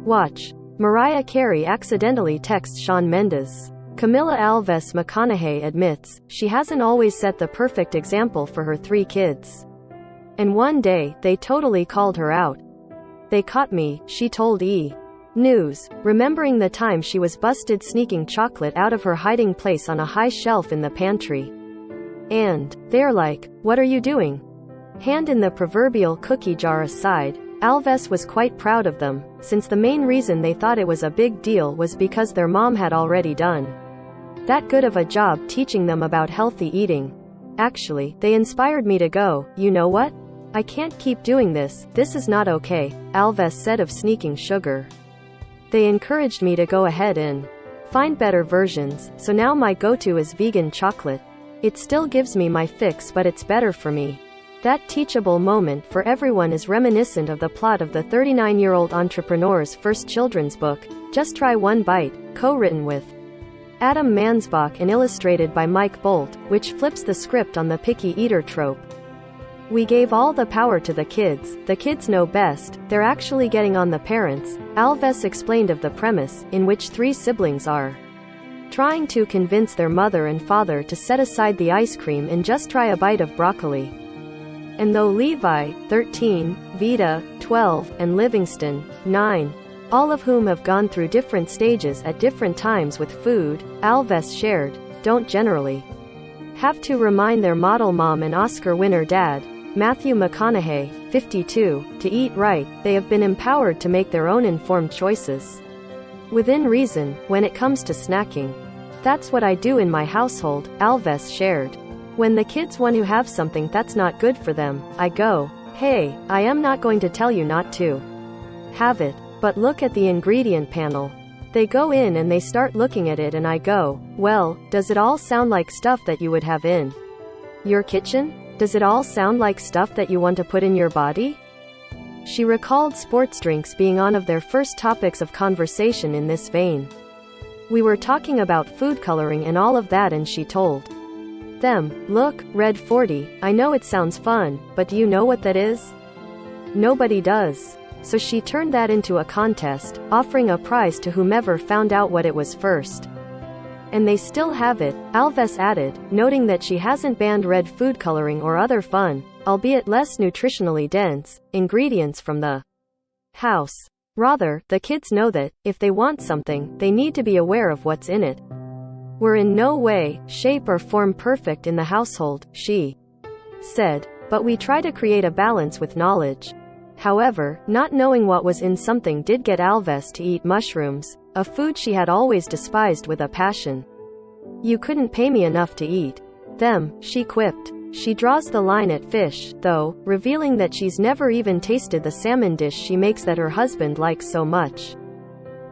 Watch. Mariah Carey accidentally texts Shawn Mendes. Camila Alves. McConaughey admits she hasn't always set the perfect example for her 3 kids. And one day, they totally called her out. They caught me, she told E! News, remembering the time she was busted sneaking chocolate out of her hiding place on a high shelf in the pantry. And they're like, "What are you doing?" Hand in the proverbial cookie jar aside, Alves was quite proud of them, since the main reason they thought it was a big deal was because their mom had already done that good of a job teaching them about healthy eating. "Actually, they inspired me to go, you know what? I can't keep doing this, this is not okay," Alves said of sneaking sugar. "They encouraged me to go ahead and find better versions, so now my go-to is vegan chocolate. It still gives me my fix, but it's better for me." That teachable moment for everyone is reminiscent of the plot of the 39-year-old entrepreneur's first children's book, Just Try One Bite, co-written with Adam Mansbach and illustrated by Mike Bolt, which flips the script on the picky eater trope. "We gave all the power to the kids know best, they're actually getting on the parents," Alves explained of the premise, in which 3 siblings are trying to convince their mother and father to set aside the ice cream and just try a bite of broccoli. And though Levi, 13, Vita, 12, and Livingston, 9, all of whom have gone through different stages at different times with food, Alves shared, don't generally have to remind their model mom and Oscar winner dad, Matthew McConaughey, 52, to eat right. They have been empowered to make their own informed choices within reason when it comes to snacking. "That's what I do in my household," Alves shared. "When the kids want to have something that's not good for them, I go, hey, I am not going to tell you not to have it, but look at the ingredient panel." They go in and they start looking at it and I go, well, does it all sound like stuff that you would have in your kitchen? Does it all sound like stuff that you want to put in your body? She recalled sports drinks being one of their first topics of conversation in this vein. "We were talking about food coloring and all of that and she told them, look, Red 40, I know it sounds fun, but do you know what that is? Nobody does. So she turned that into a contest, offering a prize to whomever found out what it was first. And they still have it," Alves added, noting that she hasn't banned red food coloring or other fun, albeit less nutritionally dense, ingredients from the house. Rather, the kids know that, if they want something, they need to be aware of what's in it. "We're in no way, shape or form perfect in the household," she said, "but we try to create a balance with knowledge." However, not knowing what was in something did get Alves to eat mushrooms, a food she had always despised with a passion. "You couldn't pay me enough to eat them," she quipped. She draws the line at fish, though, revealing that she's never even tasted the salmon dish she makes that her husband likes so much.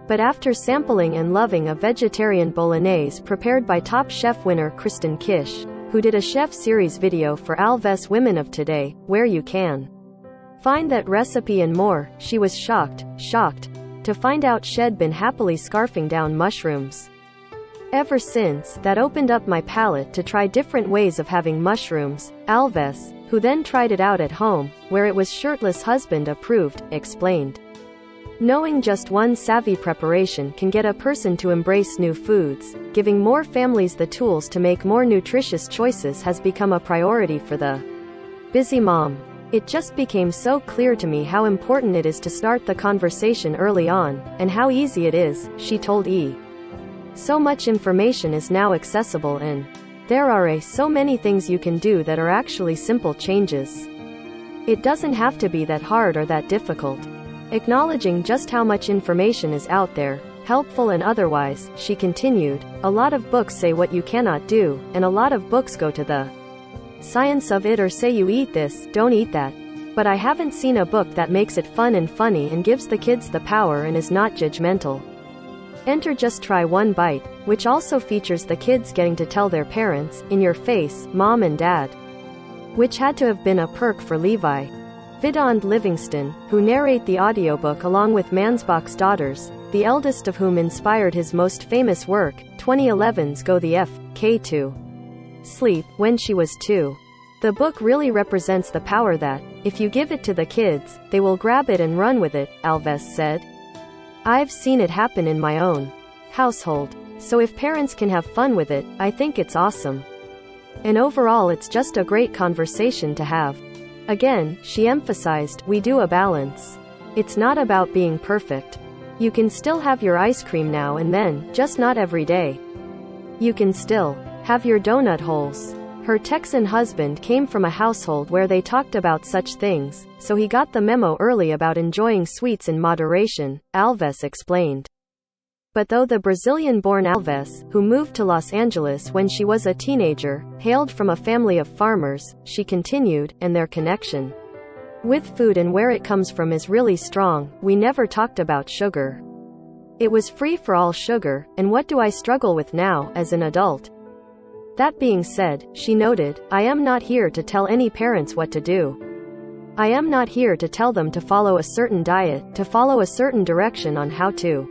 But after sampling and loving a vegetarian bolognese prepared by Top Chef winner Kristen Kish, who did a chef series video for Alves Women of Today, where you can find that recipe and more, she was shocked to find out she'd been happily scarfing down mushrooms. "Ever since, that opened up my palate to try different ways of having mushrooms," Alves, who then tried it out at home, where it was shirtless husband approved, explained. Knowing just one savvy preparation can get a person to embrace new foods, giving more families the tools to make more nutritious choices has become a priority for the busy mom. "It just became so clear to me how important it is to start the conversation early on, and how easy it is," she told E! "So much information is now accessible and there are so many things you can do that are actually simple changes. It doesn't have to be that hard or that difficult." Acknowledging just how much information is out there, helpful and otherwise, she continued, "A lot of books say what you cannot do, and a lot of books go to the science of it or say you eat this, don't eat that. But I haven't seen a book that makes it fun and funny and gives the kids the power and is not judgmental." Enter Just Try One Bite, which also features the kids getting to tell their parents, in your face, mom and dad. Which had to have been a perk for Levi, Vida and Livingston, who narrate the audiobook along with Mansbach's daughters, the eldest of whom inspired his most famous work, 2011's Go the F.K. to Sleep, when she was 2. The book really represents the power that, if you give it to the kids, they will grab it and run with it, Alves said. I've seen it happen in my own household. So if parents can have fun with it, I think it's awesome. And overall it's just a great conversation to have. Again, she emphasized, we do a balance. It's not about being perfect. You can still have your ice cream now and then, just not every day. You can still have your donut holes. Her Texan husband came from a household where they talked about such things, so he got the memo early about enjoying sweets in moderation, Alves explained. But though the Brazilian-born Alves, who moved to Los Angeles when she was a teenager, hailed from a family of farmers, she continued, and their connection with food and where it comes from is really strong. We never talked about sugar. It was free for all sugar, and what do I struggle with now, as an adult? That being said, she noted, I am not here to tell any parents what to do. I am not here to tell them to follow a certain diet, to follow a certain direction on how to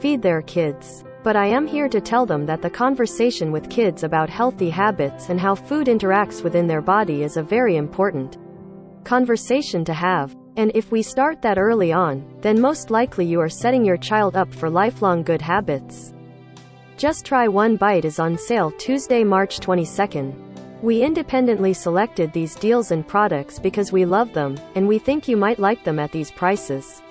feed their kids. But I am here to tell them that the conversation with kids about healthy habits and how food interacts within their body is a very important conversation to have. And if we start that early on, then most likely you are setting your child up for lifelong good habits. Just Try One Bite is on sale Tuesday, March 22nd. We independently selected these deals and products because we love them, and we think you might like them at these prices.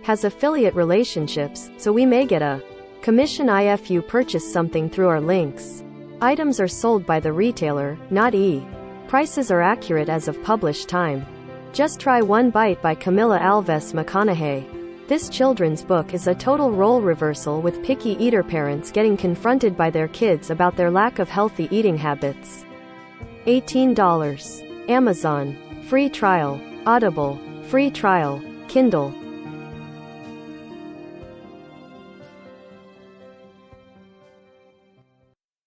Has affiliate relationships, so we may get a commission if you purchase something through our links. Items are sold by the retailer, not Prices are accurate as of published time. Just Try One Bite by Camila Alves McConaughey. This children's book is a total role reversal with picky eater parents getting confronted by their kids about their lack of healthy eating habits. $18. Amazon. Free trial. Audible. Free trial. Kindle.